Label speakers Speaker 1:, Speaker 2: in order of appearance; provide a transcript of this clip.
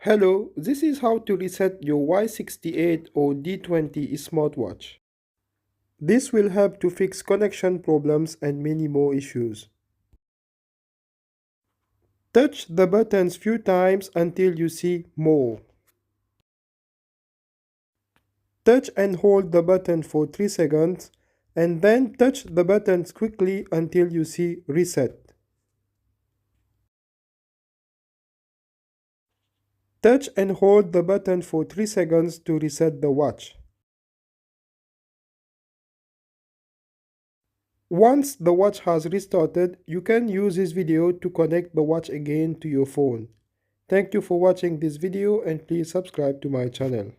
Speaker 1: Hello, this is how to reset your Y68 or D20 smartwatch. This will help to fix connection problems and many more issues. Touch the buttons few times until you see More. Touch and hold the button for 3 seconds and then touch the buttons quickly until you see Reset. Touch and hold the button for 3 seconds to reset the watch. Once the watch has restarted, you can use this video to connect the watch again to your phone. Thank you for watching this video and please subscribe to my channel.